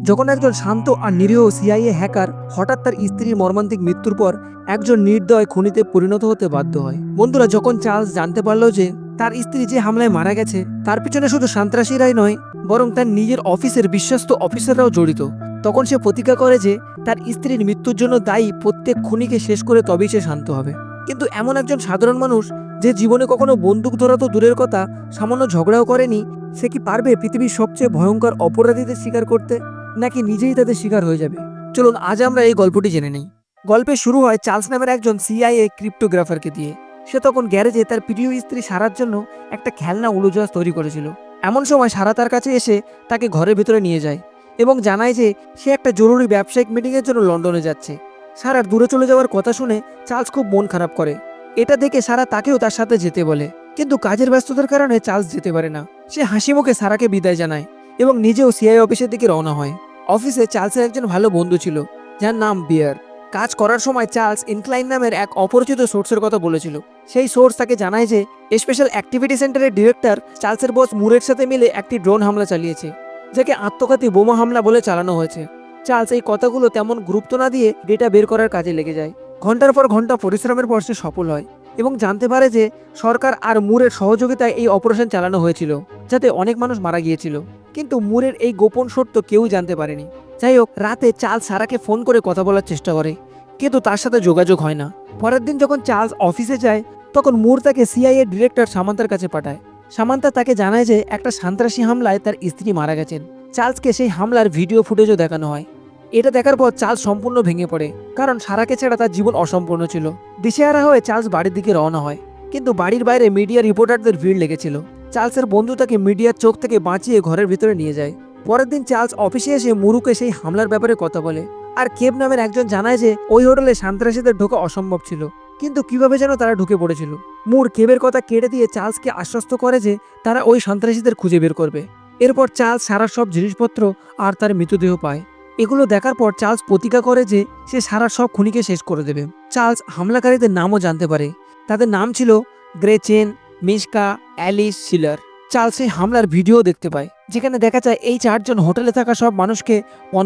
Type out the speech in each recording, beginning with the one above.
যখন একজন শান্ত আর নিরীহ সিআইএ হ্যাকার হঠাৎ তার স্ত্রীর মর্মান্তিক মৃত্যুর পর একজন নির্দয় খুনিতে পরিণত হতে বাধ্য হয়। বন্ধুরা, যখন চার্লস জানতে পারল যে তার স্ত্রী যে হামলায় মারা গেছে তার পিছনে শুধু সন্ত্রাসীরাই নয়, বরং তার নিজের অফিসের বিশ্বস্ত অফিসাররাও জড়িত, তখন সে প্রতিজ্ঞা করে যে তার স্ত্রীর মৃত্যুর জন্য দায়ী প্রত্যেক খুনিকে শেষ করে তবেই সে শান্ত হবে। কিন্তু এমন একজন সাধারণ মানুষ যে জীবনে কখনো বন্দুক ধরা তো দূরের কথা, সামান্য ঝগড়াও করেনি, সে কি পারবে পৃথিবীর সবচেয়ে ভয়ঙ্কর অপরাধীদের স্বীকার করতে, নাকি নিজেই তাদের শিকার হয়ে যাবে? চলুন আজ আমরা এই গল্পটি জেনে নিই। গল্পে শুরু হয় চার্লস নামের একজন সিআইএ ক্রিপ্টোগ্রাফারকে দিয়ে। সে তখন গ্যারেজে তার প্রিয় স্ত্রী সারার জন্য একটা খেলনা উড়োজাহাজ তৈরি করেছিল। এমন সময় সারা তার কাছে এসে তাকে ঘরের ভিতরে নিয়ে যায় এবং জানায় যে সে একটা জরুরি ব্যবসায়িক মিটিংয়ের জন্য লন্ডনে যাচ্ছে। সারার দূরে চলে যাওয়ার কথা শুনে চার্লস খুব মন খারাপ করে। এটা দেখে সারা তাকেও তার সাথে যেতে বলে, কিন্তু কাজের ব্যস্ততার কারণে চার্লস যেতে পারে না। সে হাসি মুখে সারাকে বিদায় জানায় এবং নিজেও সিআই অফিসের দিকে রওনা হয়। অফিসে চার্লসের একজন ভালো বন্ধু ছিল যার নাম বিয়ার। কাজ করার সময় চার্লস ইনক্লাইন নামের এক অপরিচিত সোর্সের কথা বলেছিল। সেই সোর্স তাকে জানায় যে স্পেশাল অ্যাক্টিভিটি সেন্টারের ডিরেক্টর চার্লসের বস মুরের সাথে মিলে একটি ড্রোন হামলা চালিয়েছে, যাকে আত্মঘাতী বোমা হামলা বলে চালানো হয়েছে। চার্লস এই কথাগুলো তেমন গুরুত্ব না দিয়ে ডেটা বের করার কাজে লেগে যায়। ঘন্টার পর ঘন্টা পরিশ্রমের পর সে সফল হয় এবং জানতে পারে যে সরকার আর মুরের সহযোগিতায় এই অপারেশন চালানো হয়েছিল, যাতে অনেক মানুষ মারা গিয়েছিল। কিন্তু মুরের এই গোপন সত্য কেউ জানতে পারেনি। যাই হোক, রাতে চার্লস সারাকে ফোন করে কথা বলার চেষ্টা করে, কিন্তু তার সাথে যোগাযোগ হয় না। পরের দিন যখন চার্লস অফিসে যায়, তখন মুর তাকে সিআইএ ডিরেক্টর সামান্তার কাছে পাঠায়। সামান্তা তাকে জানায় যে একটা সন্ত্রাসী হামলায় তার স্ত্রী মারা গেছেন। চার্লসকে সেই হামলার ভিডিও ফুটেজও দেখানো হয়। এটা দেখার পর চার্লস সম্পূর্ণ ভেঙে পড়ে, কারণ সারাকে ছাড়া তার জীবন অসম্পূর্ণ ছিল। দিশেহারা হয়ে চার্লস বাড়ির দিকে রওনা হয়, কিন্তু বাড়ির বাইরে মিডিয়া রিপোর্টারদের ভিড় লেগেছিল। চার্লসের বন্ধু তাকে মিডিয়ার চোখ থেকে বাঁচিয়ে ঘরের ভিতরে নিয়ে যায়। পরের দিন চার্লস অফিসে এসে মুরুকে সেই হামলার ব্যাপারে কথা বলে, আর কেব নামের একজন জানায় যে ওই হোটেলে সন্ত্রাসীদের ঢোকা অসম্ভব ছিল, কিন্তু কিভাবে যেন তারা ঢুকে পড়েছিল। মুর কেবের কথা কেটে দিয়ে চার্লসকে আশ্বস্ত করে যে তারা ওই সন্ত্রাসীদের খুঁজে বের করবে। এরপর চার্লস সারার সব জিনিসপত্র আর তার মৃতদেহ পায়। এগুলো দেখার পর চার্লস প্রতিজ্ঞা করে যে সে সারার সব খুনিকে শেষ করে দেবে। চার্লস হামলাকারীদের নামও জানতে পারে। তাদের নাম ছিল গ্রেচেন, মিশকা, অ্যালিস, শিলার। চার্লস এই হামলার ভিডিও দেখতে পায়, যেখানে দেখা যায় এই চারজন হোটেলে থাকা সব মানুষকে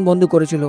বন্ধ করেছিল।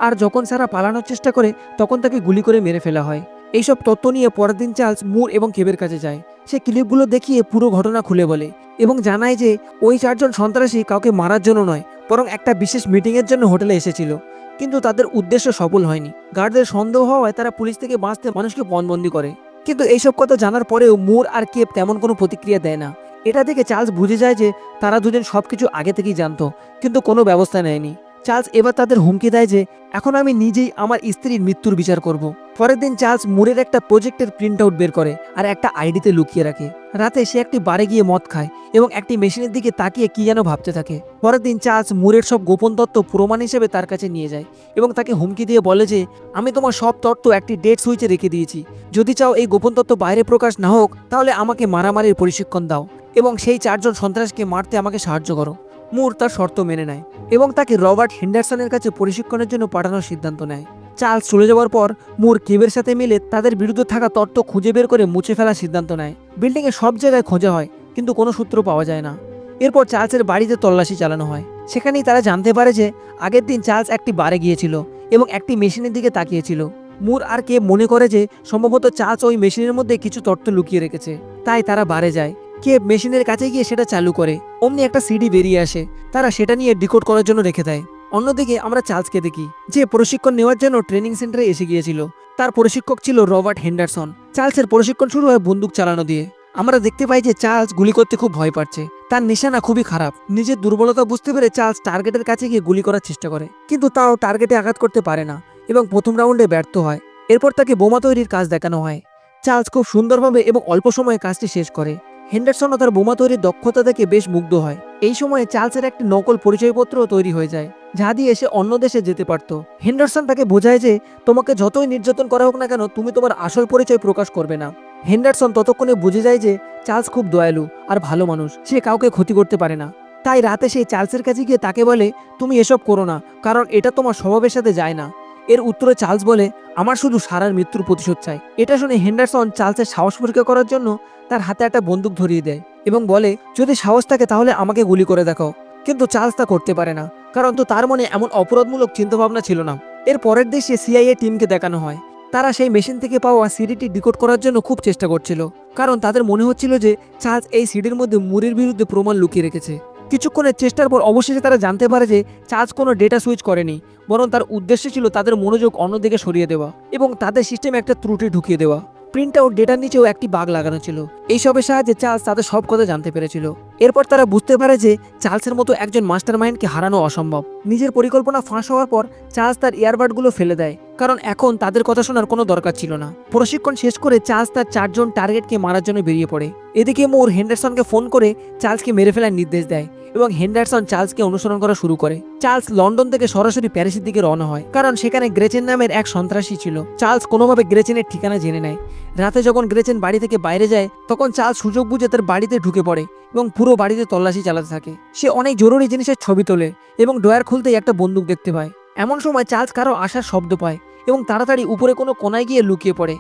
আর যখন সারা পালানোর চেষ্টা করে, তখন তাকে গুলি করে মেরে ফেলা হয়। এইসব তথ্য নিয়ে পরের দিন চার্লস মুর এবং কেবের কাছে যায়। সে ক্লিপগুলো দেখিয়ে পুরো ঘটনা খুলে বলে এবং জানায় যে ওই চারজন সন্ত্রাসী কাউকে মারার জন্য নয়, বরং একটা বিশেষ মিটিংয়ের জন্য হোটেলে এসেছিল, কিন্তু তাদের উদ্দেশ্য সফল হয়নি। গার্ডদের সন্দেহ হওয়ায় তারা পুলিশ থেকে বাঁচতে মানুষকে পণবন্দি করে। কিন্তু এইসব কথা জানার পরেও মুর আর কেব তেমন কোনো প্রতিক্রিয়া দেয় না। এটা দেখে চার্লস বুঝে যায় যে তারা দুজন সবকিছু আগে থেকেই জানতো, কিন্তু কোনো ব্যবস্থা নেয়নি। চার্লস এবার তাদের হুমকি দেয় যে এখন আমি নিজেই আমার স্ত্রীর মৃত্যুর বিচার করব। পরের দিন চার্লস মুরের একটা প্রজেক্টের প্রিন্ট আউট বের করে আর একটা আইডিতে লুকিয়ে রাখে। রাতে সে একটি বারে গিয়ে মদ খায় এবং একটি মেশিনের দিকে তাকিয়ে কি যেন ভাবতে থাকে। পরের দিন চার্লস মুরের সব গোপন তথ্য প্রমাণ হিসেবে তার কাছে নিয়ে যায় এবং তাকে হুমকি দিয়ে বলে যে আমি তোমার সব তথ্য একটি ডেড সুইচে রেখে দিয়েছি। যদি চাও এই গোপন তথ্য বাইরে প্রকাশ না হোক, তাহলে আমাকে মারামারির প্রশিক্ষণ দাও এবং সেই চারজন সন্ত্রাসকে মারতে আমাকে সাহায্য করো। মুর তার শর্ত মেনে নেয় এবং তাকে রবার্ট হেন্ডারসনের কাছে প্রশিক্ষণের জন্য পাঠানোর সিদ্ধান্ত নেয়। চার্লস চলে যাওয়ার পর মুর কেবের সাথে মিলে তাদের বিরুদ্ধে থাকা তথ্য খুঁজে বের করে মুছে ফেলার সিদ্ধান্ত নেয়। বিল্ডিংয়ে সব জায়গায় খোঁজা হয়, কিন্তু কোনো সূত্র পাওয়া যায় না। এরপর চার্লসের বাড়িতে তল্লাশি চালানো হয়। সেখানেই তারা জানতে পারে যে আগের দিন চার্লস একটি বারে গিয়েছিল এবং একটি মেশিনের দিকে তাকিয়েছিল। মুর আর কেব মনে করে যে সম্ভবত চার্লস ওই মেশিনের মধ্যে কিছু তথ্য লুকিয়ে রেখেছে, তাই তারা বারে যায়। কেব মেশিনের কাছে গিয়ে সেটা চালু করে, অমনি একটা সিডি বেরিয়ে আসে। তারা সেটা নিয়ে ডিকোড করার জন্য রেখে দেয়। অন্যদিকে আমরা চার্লসকে দেখি, যে প্রশিক্ষণ নেওয়ার জন্য ট্রেনিং সেন্টারে এসে গিয়েছিল। তার প্রশিক্ষক ছিল রবার্ট হেন্ডারসন। চার্লসের প্রশিক্ষণ শুরু হয় বন্দুক চালানো দিয়ে। আমরা দেখতে পাই যে চার্লস গুলি করতে খুব ভয় পাচ্ছে। তার নিশানা খুবই খারাপ। নিজের দুর্বলতা বুঝতে পেরে চার্লস টার্গেটের কাছে গিয়ে গুলি করার চেষ্টা করে, কিন্তু তাও টার্গেটে আঘাত করতে পারে না এবং প্রথম রাউন্ডে ব্যর্থ হয়। এরপর তাকে বোমা তৈরির কাজ দেখানো হয়। চার্লস খুব সুন্দরভাবে এবং অল্প সময়ে কাজটি শেষ করে। হেন্ডারসনও তার বোমা তৈরির দক্ষতা দেখে বেশ মুগ্ধ হয়। এই সময়ে চার্লসের একটি নকল পরিচয়পত্র তৈরি হয়ে যায়, যা দিয়ে সে অন্য দেশে যেতে পারত। হেন্ডারসন তাকে বোঝায় যে তোমাকে যতই নির্যাতন করা হোক না কেন, তুমি তোমার আসল পরিচয় প্রকাশ করবে না। হেন্ডারসন ততক্ষণে বুঝে যায় যে চার্লস খুব দয়ালু আর ভালো মানুষ, সে কাউকে ক্ষতি করতে পারে না। তাই রাতে সেই চার্লসের কাছে গিয়ে তাকে বলে তুমি এসব করো না, কারণ এটা তোমার স্বভাবের সাথে যায় না। এর উত্তরে চার্লস বলে আমার শুধু সারার মৃত্যুর প্রতিশোধ চাই। এটা শুনে হেন্ডারসন চার্লসের সাহস পরীক্ষা করার জন্য তার হাতে একটা বন্দুক ধরিয়ে দেয় এবং বলে যদি সাহস থাকে তাহলে আমাকে গুলি করে দেখাও। কিন্তু চার্লস তা করতে পারে না, কারণ তো তার মনে এমন অপরাধমূলক চিন্তাভাবনা ছিল না। এর পরের দেশে সিআইএ টিমকে দেখানো হয় তারা সেই মেশিন থেকে পাওয়া সিডিটি ডিকোড করার জন্য খুব চেষ্টা করছিল, কারণ তাদের মনে হচ্ছিল যে চার্লস এই সিডির মধ্যে মুরের বিরুদ্ধে প্রমাণ লুকিয়ে রেখেছে। কিছুক্ষণের চেষ্টার পর অবশেষে তারা জানতে পারে যে চার্লস কোনো ডেটা সুইচ করেনি, বরং তার উদ্দেশ্য ছিল তাদের মনোযোগ অন্যদিকে সরিয়ে দেওয়া এবং তাদের সিস্টেমে একটা ত্রুটি ঢুকিয়ে দেওয়া। প্রিন্ট আউট ডেটার নিচেও একটি বাগ লাগানো ছিল। এইসবের সাহায্যে চার্লস তাদের সব কথা জানতে পেরেছিল। এরপর তারা বুঝতে পারে যে চার্লসের মতো একজন মাস্টার মাইন্ডকে হারানো অসম্ভব। নিজের পরিকল্পনা ফাঁস হওয়ার পর চার্লস তার ইয়ারবাডগুলো ফেলে দেয়, কারণ এখন তাদের কথা শোনার কোনো দরকার ছিল না। প্রশিক্ষণ শেষ করে চার্লস তার 4 জন টার্গেটকে মারার জন্য বেরিয়ে পড়ে। এদিকে মুর হেন্ডারসনকে ফোন করে চার্লসকে মেরে ফেলার নির্দেশ দেয় এবং হেন্ডারসন চার্লসকে অনুসরণ করা শুরু করে। চার্লস লন্ডন থেকে সরাসরি প্যারিসের দিকে রওনা হয়, কারণ সেখানে গ্রেচেন নামের এক সন্ত্রাসী ছিল। চার্লস কোনোভাবে গ্রেচেনের ঠিকানা জেনে নেয়। রাতে যখন গ্রেচেন বাড়ি থেকে বাইরে যায় তখন চার্লস সুযোগ বুঝে তার বাড়িতে ঢুকে পড়ে এবং পুরো বাড়িতে তল্লাশি চালাতে থাকে। সে অনেক জরুরি জিনিসের ছবি তোলে এবং ড্রয়ার খুলতেই একটা বন্দুক দেখতে পায়। এমন সময় চার্লস কারো আসার শব্দ পায় এবং তাড়াতাড়ি উপরে কোনো কোনায় গিয়ে লুকিয়ে পড়ে।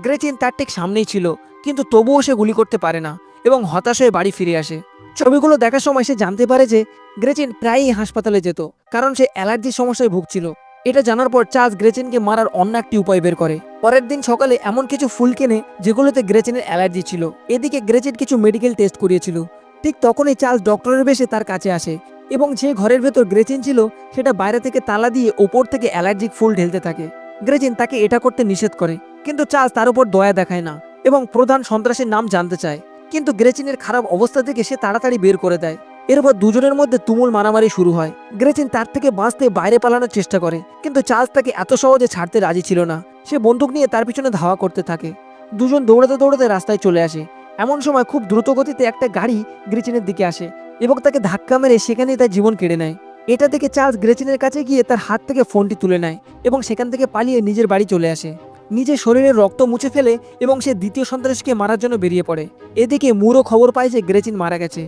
গ্রেচেন তার ঠিক সামনেই ছিল, কিন্তু তবুও সে গুলি করতে পারে না এবং হতাশ হয়ে বাড়ি ফিরে আসে। ছবিগুলো দেখার সময় সে জানতে পারে যে গ্রেচেন প্রায়ই হাসপাতালে যেত, কারণ সে অ্যালার্জির সমস্যায় ভুগছিল। এটা জানার পর চার্লস গ্রেচেনকে মারার অন্য একটি উপায় বের করে। পরের দিন সকালে এমন কিছু ফুল কেনে যেগুলোতে গ্রেচেনের অ্যালার্জি ছিল। এদিকে গ্রেচেন কিছু মেডিকেল টেস্ট করিয়েছিল। ঠিক তখনই চার্লস ডক্টরের বেশে তার কাছে আসে এবং যে ঘরের ভেতর গ্রেচেন ছিল সেটা বাইরে থেকে তালা দিয়ে ওপর থেকে অ্যালার্জিক ফুল ঢেলতে থাকে। গ্রেচেন তাকে এটা করতে নিষেধ করে, কিন্তু চার্লস তার উপর দয়া দেখায় না এবং প্রধান সন্ত্রাসীর নাম জানতে চায়। কিন্তু গ্রেচেনের খারাপ অবস্থা দেখে সে তাড়াতাড়ি বের করে দেয়। এরপর দুজনের মধ্যে তুমুল মারামারি শুরু হয়। গ্রেচেন তার থেকে বাঁচতে বাইরে পালানোর চেষ্টা করে, কিন্তু চার্লস তাকে এত সহজে ছাড়তে রাজি ছিল না। সে বন্দুক নিয়ে তার পিছনে ধাওয়া করতে থাকে। দুজন দৌড়াতে দৌড়াতে রাস্তায় চলে আসে। এমন সময় খুব দ্রুত গতিতে একটা গাড়ি গ্রেচেনের দিকে আসে এবং তাকে ধাক্কা মেরে সেখানেই তার জীবন কেড়ে নেয়। এটা দেখে চার্লস গ্রেচেনের কাছে গিয়ে তার হাত থেকে ফোনটি তুলে নেয় এবং সেখান থেকে পালিয়ে নিজের বাড়ি চলে আসে। নিজের শরীরের রক্ত মুছে ফেলে এবং সে দ্বিতীয় সন্ত্রাসীকে মারার জন্য বেরিয়ে পড়ে। এদিকে মুরও খবর পায় যে গ্রেচেন মারা গেছে।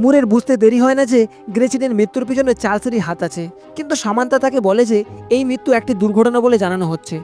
মুরের বুঝতে দেরি হয় না যে গ্রেচেনের মৃত্যুর পিছনে চার্লসেরই হাত আছে, কিন্তু সামান্তা তাকে বলে যে এই মৃত্যু একটি দুর্ঘটনা বলে জানানো হচ্ছে।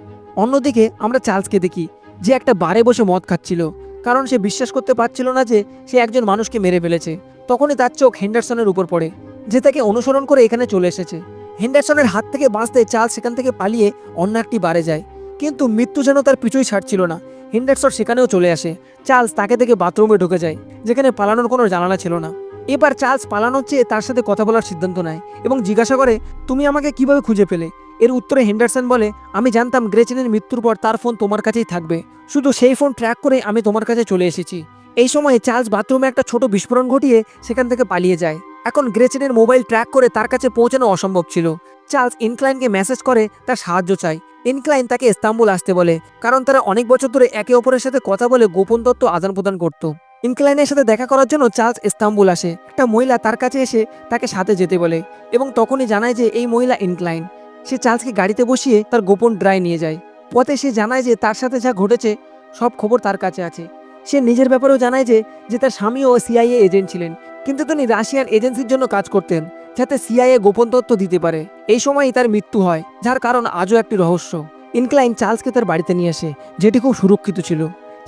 অন্যদিকে আমরা চার্লসকে দেখি, যে একটা বারে বসে মদ খাচ্ছিল, কারণ সে বিশ্বাস করতে পারছিল না যে সে একজন মানুষকে মেরে ফেলেছে। তখনই তার চোখ হেন্ডারসনের উপর পড়ে, যে তাকে অনুসরণ করে এখানে চলে এসেছে। হেন্ডারসনের হাত থেকে বাঁচতে চার্লস সেখান থেকে পালিয়ে অন্য একটি বারে যায়, কিন্তু মৃত্যু যেন তার পিছুই ছাড়ছিল না। হেন্ডারসন সেখানেও চলে আসে। চার্লস তাকে দেখে বাথরুমে ঢুকে যায়, যেখানে পালানোর কোনো জানালা ছিল না। এবার চার্লস পালানোর চেয়ে তার সাথে কথা বলার সিদ্ধান্ত নেয় এবং জিজ্ঞাসা করে, তুমি আমাকে কিভাবে খুঁজে পেলে? এর উত্তরে হেন্ডারসন বলে, আমি জানতাম গ্রেচেনের মৃত্যুর পর তার ফোন তোমার কাছেই থাকবে, শুধু সেই ফোন ট্র্যাক করে আমি তোমার কাছে চলে এসেছি। এই সময়ে চার্লস বাথরুমে একটা ছোট বিস্ফোরণ ঘটিয়ে সেখান থেকে পালিয়ে যায়। এখন গ্রেচেনের মোবাইল ট্র্যাক করে তার কাছে পৌঁছানো অসম্ভব ছিল। চার্লস ইনক্লাইনকে মেসেজ করে তার সাহায্য চায়। ইনক্লাইন তাকে ইস্তাম্বুল আসতে বলে, কারণ তারা অনেক বছর ধরে একে অপরের সাথে কথা বলে গোপন তথ্য আদান প্রদান করত। ইনক্লাইনের সাথে দেখা করার জন্য চার্লস ইস্তাম্বুল আসে। একটা মহিলা তার কাছে এসে তাকে সাথে যেতে বলে এবং তখনই জানায় যে এই মহিলা ইনক্লাইন। সে চার্লসকে গাড়িতে বসিয়ে তার গোপন ড্রাই নিয়ে যায়। পথে সে জানায় যে তার সাথে যা ঘটেছে সব খবর তার কাছে আছে। সে নিজের ব্যাপারেও জানায় যে তার স্বামীও সিআইএ এজেন্ট ছিলেন, কিন্তু তিনি রাশিয়ান এজেন্সির জন্য কাজ করতেন, যাতে সিআইএ গোপন তথ্য দিতে পারে। এই সময়ই তার মৃত্যু হয়, যার কারণ আজও একটি রহস্য। ইনক্লাইন চার্লসকে তার বাড়িতে নিয়ে আসে, যেটি খুব সুরক্ষিত ছিল।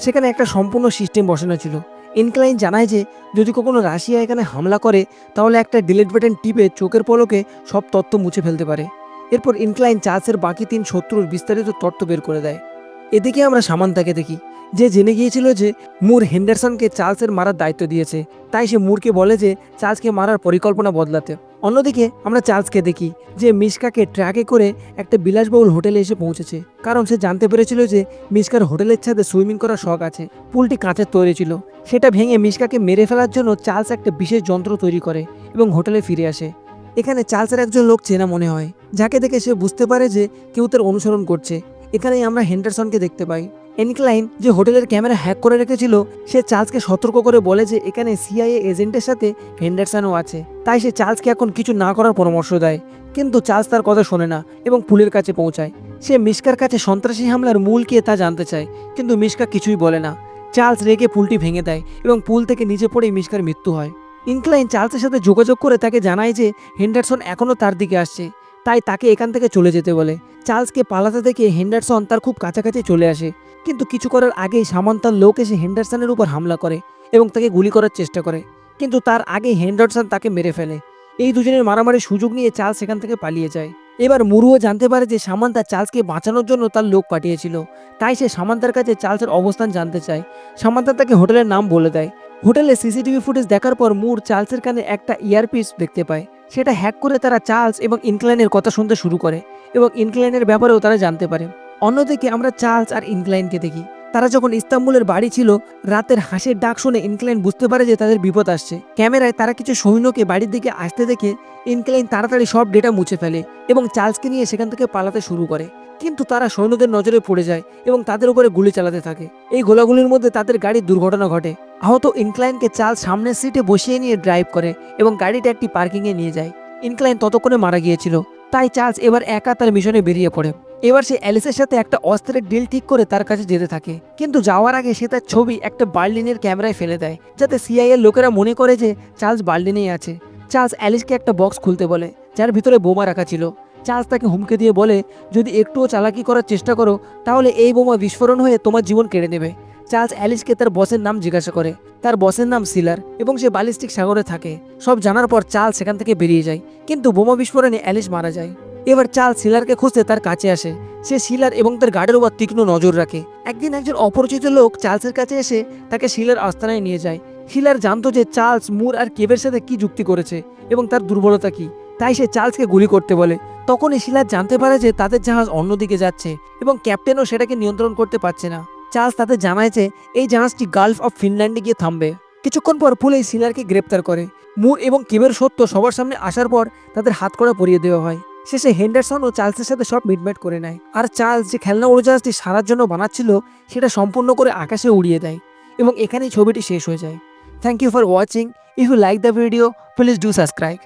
সেখানে একটা সম্পূর্ণ সিস্টেম বসানো ছিল। ইনক্লাইন জানায় যে যদি কখনো রাশিয়া এখানে হামলা করে তাহলে একটা ডিলিট বাটন টিপে চোখের পলকে সব তথ্য মুছে ফেলতে পারে। এরপর ইনক্লাইন চার্লসের বাকি 3 শত্রুর বিস্তারিত তথ্য বের করে দেয়। এদিকে আমরা সামান্তাকে দেখি, যে জেনে গিয়েছিল যে মুর হেন্ডারসনকে চার্লসের মারার দায়িত্ব দিয়েছে, তাই সে মুরকে বলে যে চার্লসকে মারার পরিকল্পনা বদলাতে। অন্যদিকে আমরা চার্লসকে দেখি, যে মিশকাকে ট্র্যাকে করে একটা বিলাসবহুল হোটেলে এসে পৌঁছেছে, কারণ সে জানতে পেরেছিল যে মিশকার হোটেলের ছাদে সুইমিং করার শখ আছে। পুলটি কাঁচের তৈরি ছিল, সেটা ভেঙে মিশকাকে মেরে ফেলার জন্য চার্লস একটা বিশেষ যন্ত্র তৈরি করে এবং হোটেলে ফিরে আসে। এখানে চার্লসের একজন লোক চেনা মনে হয়, যাকে দেখে সে বুঝতে পারে যে কেউ তার অনুসরণ করছে। এখানেই আমরা হেন্ডারসনকে দেখতে পাই। ইনক্লাইন যে হোটেলের ক্যামেরা হ্যাক করে রেখেছিল, সে চার্লসকে সতর্ক করে বলে যে এখানে সিআইএ এজেন্টের সাথে হেন্ডারসনও আছে, তাই সে চার্লসকে এখন কিছু না করার পরামর্শ দেয়। কিন্তু চার্লস তার কথা শোনে না এবং পুলের কাছে পৌঁছায়। সে মিশকার কাছে সন্ত্রাসী হামলার মূল কে তা জানতে চায়, কিন্তু মিশকা কিছুই বলে না। চার্লস রেগে পুলটি ভেঙে দেয় এবং পুল থেকে নিচে পড়েই মিশকার মৃত্যু হয়। ইনক্লাইন চার্লসের সাথে যোগাযোগ করে তাকে জানায় যে হেন্ডারসন এখনও তার দিকে আসছে, তাই তাকে এখান থেকে চলে যেতে বলে। চার্লসকে পালাতে দেখে হেন্ডারসন তার খুব কাছাকাছি চলে আসে, কিন্তু কিছু করার আগেই সামান্তার লোক এসে হেন্ডারসনের উপর হামলা করে এবং তাকে গুলি করার চেষ্টা করে, কিন্তু তার আগে হেন্ডারসন তাকে মেরে ফেলে। এই দুজনের মারামারির সুযোগ নিয়ে চার্লস সেখান থেকে পালিয়ে যায়। এবার মুরুও জানতে পারে যে সামান্থা চার্লসকে বাঁচানোর জন্য তার লোক পাঠিয়েছিল, তাই সে সামান্থার কাছে চার্লসের অবস্থান জানতে চায়। সামান্থা তাকে হোটেলের নাম বলে দেয়। হোটেলে সিসিটিভি ফুটেজ দেখার পর মুর চার্লসের কানে একটা ইয়ারপিস দেখতে পায়। সেটা হ্যাক করে তারা চার্লস এবং ইনক্লাইনের কথা শুনতে শুরু করে এবং ইনক্লাইনের ব্যাপারেও তারা জানতে পারে। অন্যদিকে আমরা চার্লস আর ইনক্লাইনকে দেখি। তারা যখন ইস্তাম্বুলের বাড়ি ছিল, রাতের হাঁসের ডাক শুনে ইনক্লাইন বুঝতে পারে যে তাদের বিপদ আসছে। ক্যামেরায় তারা কিছু সৈন্যকে বাড়ির দিকে আসতে দেখে ইনক্লাইন তাড়াতাড়ি সব ডেটা মুছে ফেলে এবং চার্লসকে নিয়ে সেখান থেকে পালাতে শুরু করে। কিন্তু তারা সৈন্যদের নজরে পড়ে যায় এবং তাদের উপরে গুলি চালাতে থাকে। এই গোলাগুলির মধ্যে তাদের গাড়ির দুর্ঘটনা ঘটে। আহত ইনক্লাইনকে চার্লস সামনের সিটে বসিয়ে নিয়ে ড্রাইভ করে এবং গাড়িটা একটি পার্কিংয়ে নিয়ে যায়। ইনক্লাইন ততক্ষণে মারা গিয়েছিল, তাই চার্লস এবার একা তার মিশনে বেরিয়ে পড়ে। এবার সে অ্যালিসের সাথে একটা অস্ত্রের ডিল ঠিক করে তার কাছে যেতে থাকে, কিন্তু যাওয়ার আগে সে তার ছবি একটা বার্লিনের ক্যামেরায় ফেলে দেয়, যাতে সিআইএর লোকেরা মনে করে যে চার্লস বার্লিনেই আছে। চার্লস অ্যালিসকে একটা বক্স খুলতে বলে, যার ভিতরে বোমা রাখা ছিল। চার্লস তাকে হুমকি দিয়ে বলে, যদি একটুও চালাকি করার চেষ্টা করো তাহলে এই বোমা বিস্ফোরণ হয়ে তোমার জীবন কেড়ে নেবে। চার্লস অ্যালিসকে তার বসের নাম জিজ্ঞাসা করে। তার বসের নাম সিলার এবং সে ব্যালিস্টিক সাগরে থাকে। সব জানার পর চার্লস সেখান থেকে বেরিয়ে যায়, কিন্তু বোমা বিস্ফোরণে অ্যালিস মারা যায়। এবার চার্লস সিলারকে খুঁজতে তার কাছে আসে। সে সিলার এবং তার গার্ডের উপর তীক্ষ্ণ নজর রাখে। একদিন একজন অপরিচিত লোক চার্লসের কাছে এসে তাকে সিলার আস্তানায় নিয়ে যায়। সিলার জানতো যে চার্লস মুর আর কেভের সাথে কি যুক্তি করেছে এবং তার দুর্বলতা কি, তাই সে চার্লসকে গুলি করতে বলে। তখনই সিলার জানতে পারে যে তাদের জাহাজ অন্যদিকে যাচ্ছে এবং ক্যাপ্টেনও সেটাকে নিয়ন্ত্রণ করতে পারছে না। চার্লস তাদের জানায় যে এই জাহাজটি গালফ অফ ফিনল্যান্ডে গিয়ে থামবে। কিছুক্ষণ পর পুলিশ সিলারকে গ্রেপ্তার করে। মুর এবং কেভের সত্য সবার সামনে আসার পর তাদের হাতকড়া পরিয়ে দেওয়া হয়। শেষে হেন্ডারসন ও চার্লসের সাথে সব মিটমাট করে নেয়, আর চার্লস যে খেলনা উড়োজাহাজটি সারার জন্য বানাচ্ছিল সেটা সম্পূর্ণ করে আকাশে উড়িয়ে দেয় এবং এখানেই ছবিটি শেষ হয়ে যায়। Thank you for watching. If you like the video, please do subscribe.